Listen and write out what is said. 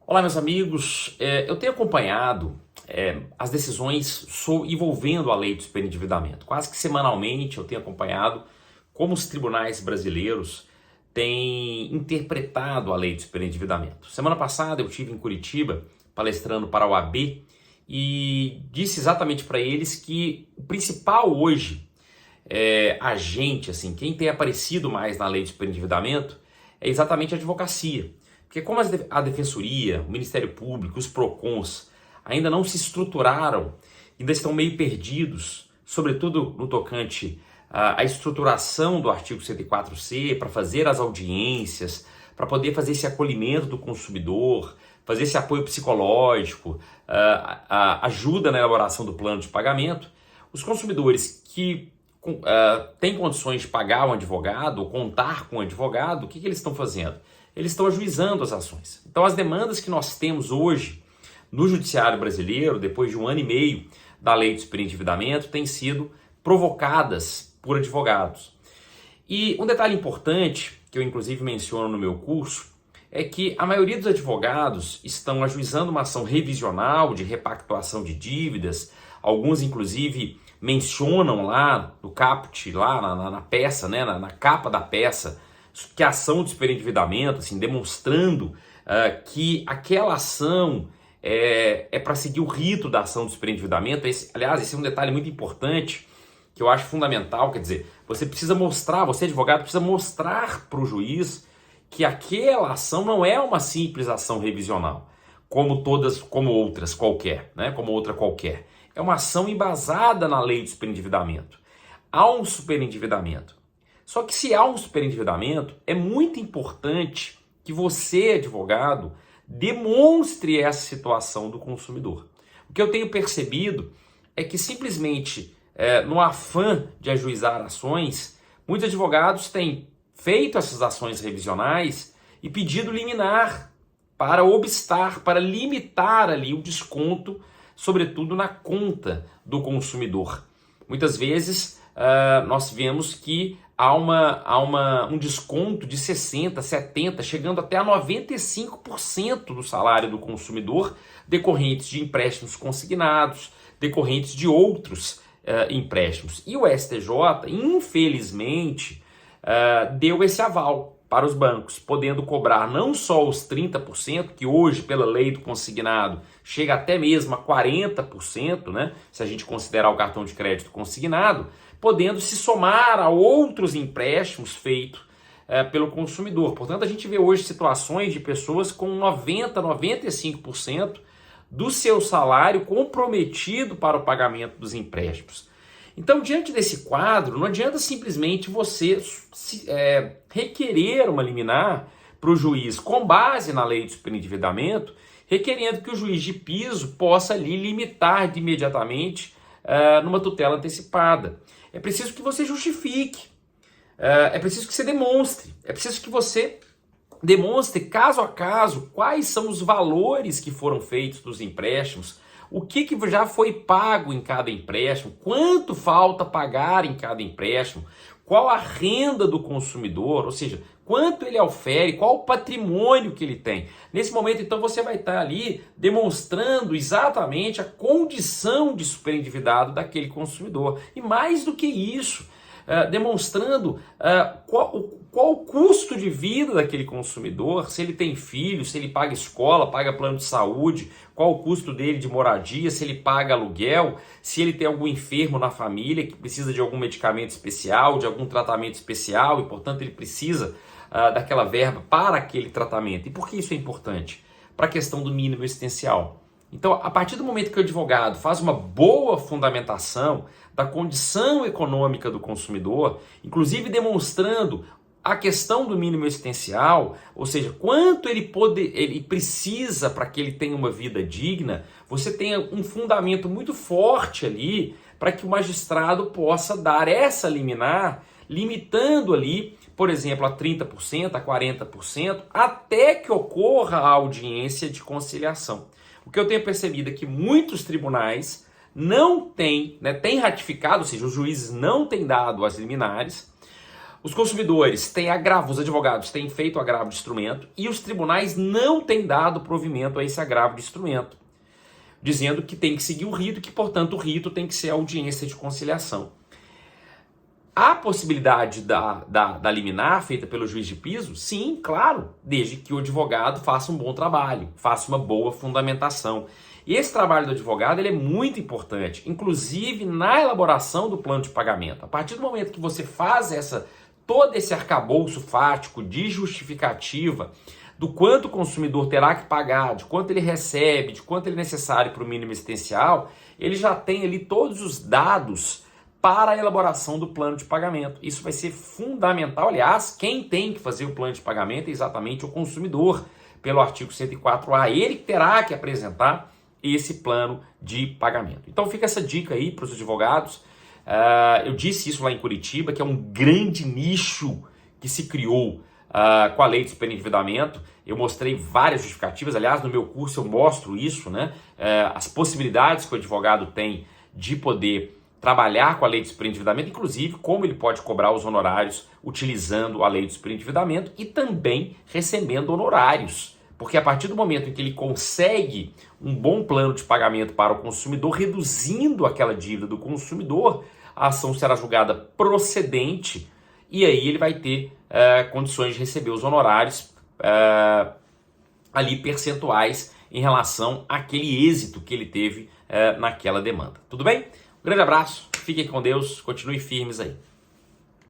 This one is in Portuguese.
Olá, meus amigos. Eu tenho acompanhado as decisões envolvendo a lei do superendividamento. Quase que semanalmente eu tenho acompanhado como os tribunais brasileiros têm interpretado a lei do superendividamento. Semana passada eu estive em Curitiba palestrando para a OAB e disse exatamente para eles que o principal hoje agente, assim, quem tem aparecido mais na lei do superendividamento é exatamente a advocacia. Porque como a Defensoria, o Ministério Público, os PROCONs ainda não se estruturaram, ainda estão meio perdidos, sobretudo no tocante à estruturação do artigo 104C, para fazer as audiências, para poder fazer esse acolhimento do consumidor, fazer esse apoio psicológico, ajuda na elaboração do plano de pagamento. Os consumidores que têm condições de pagar um advogado ou contar com um advogado, o que eles estão fazendo? Eles estão ajuizando as ações. Então as demandas que nós temos hoje no judiciário brasileiro, depois de 1 ano e meio da lei do superendividamento, têm sido provocadas por advogados. E um detalhe importante, que eu inclusive menciono no meu curso, é que a maioria dos advogados estão ajuizando uma ação revisional de repactuação de dívidas. Alguns inclusive mencionam lá no caput, lá na peça, né, na capa da peça, que a ação de superendividamento, assim, demonstrando que aquela ação é para seguir o rito da ação de superendividamento. Aliás, esse é um detalhe muito importante que eu acho fundamental. Quer dizer, você precisa mostrar, você advogado precisa mostrar para o juiz que aquela ação não é uma simples ação revisional, como outras qualquer, né? Como outra qualquer. É uma ação embasada na lei de superendividamento. Há um superendividamento. Só que se há um superendividamento, é muito importante que você, advogado, demonstre essa situação do consumidor. O que eu tenho percebido é que simplesmente no afã de ajuizar ações, muitos advogados têm feito essas ações revisionais e pedido liminar para obstar, para limitar ali o desconto, sobretudo na conta do consumidor. Muitas vezes nós vemos que há um desconto de 60%, 70%, chegando até a 95% do salário do consumidor, decorrentes de empréstimos consignados, decorrentes de outros empréstimos. E o STJ, infelizmente, deu esse aval para os bancos, podendo cobrar não só os 30%, que hoje, pela lei do consignado, chega até mesmo a 40%, né, se a gente considerar o cartão de crédito consignado, podendo se somar a outros empréstimos feitos pelo consumidor. Portanto, a gente vê hoje situações de pessoas com 90%, 95% do seu salário comprometido para o pagamento dos empréstimos. Então, diante desse quadro, não adianta simplesmente você requerer uma liminar para o juiz com base na lei de superendividamento, requerendo que o juiz de piso possa ali limitar de imediatamente numa tutela antecipada. É preciso que você justifique, é preciso que você demonstre, é preciso que você demonstre caso a caso quais são os valores que foram feitos dos empréstimos, o que já foi pago em cada empréstimo, quanto falta pagar em cada empréstimo, qual a renda do consumidor, ou seja, quanto ele ofere, qual o patrimônio que ele tem. Nesse momento, então, você vai estar ali demonstrando exatamente a condição de superendividado daquele consumidor. E mais do que isso, demonstrando qual o custo de vida daquele consumidor, se ele tem filhos, se ele paga escola, paga plano de saúde, qual o custo dele de moradia, se ele paga aluguel, se ele tem algum enfermo na família que precisa de algum medicamento especial, de algum tratamento especial e, portanto, ele precisa daquela verba para aquele tratamento. E por que isso é importante? Para a questão do mínimo existencial. Então, a partir do momento que o advogado faz uma boa fundamentação da condição econômica do consumidor, inclusive demonstrando a questão do mínimo existencial, ou seja, quanto ele precisa para que ele tenha uma vida digna, você tenha um fundamento muito forte ali para que o magistrado possa dar essa liminar, limitando ali, por exemplo, a 30%, a 40%, até que ocorra a audiência de conciliação. O que eu tenho percebido é que muitos tribunais não têm ratificado, ou seja, os juízes não têm dado as liminares, Os consumidores têm agravo, os advogados têm feito agravo de instrumento e os tribunais não têm dado provimento a esse agravo de instrumento, dizendo que tem que seguir o rito, que portanto o rito tem que ser a audiência de conciliação. Há possibilidade da liminar feita pelo juiz de piso? Sim, claro, desde que o advogado faça um bom trabalho, faça uma boa fundamentação. E esse trabalho do advogado ele é muito importante, inclusive na elaboração do plano de pagamento. A partir do momento que você faz todo esse arcabouço fático de justificativa do quanto o consumidor terá que pagar, de quanto ele recebe, de quanto ele é necessário para o mínimo existencial, ele já tem ali todos os dados para a elaboração do plano de pagamento. Isso vai ser fundamental. Aliás, quem tem que fazer o plano de pagamento é exatamente o consumidor, pelo artigo 104A. Ele terá que apresentar esse plano de pagamento. Então fica essa dica aí para os advogados. Eu disse isso lá em Curitiba, que é um grande nicho que se criou com a lei de superendividamento. Eu mostrei várias justificativas. Aliás, no meu curso eu mostro isso, né? As possibilidades que o advogado tem de poder trabalhar com a lei de superendividamento, inclusive como ele pode cobrar os honorários utilizando a lei de superendividamento e também recebendo honorários. Porque a partir do momento em que ele consegue um bom plano de pagamento para o consumidor, reduzindo aquela dívida do consumidor, a ação será julgada procedente e aí ele vai ter condições de receber os honorários ali percentuais em relação àquele êxito que ele teve naquela demanda. Tudo bem? Um grande abraço, fiquem com Deus, continuem firmes aí.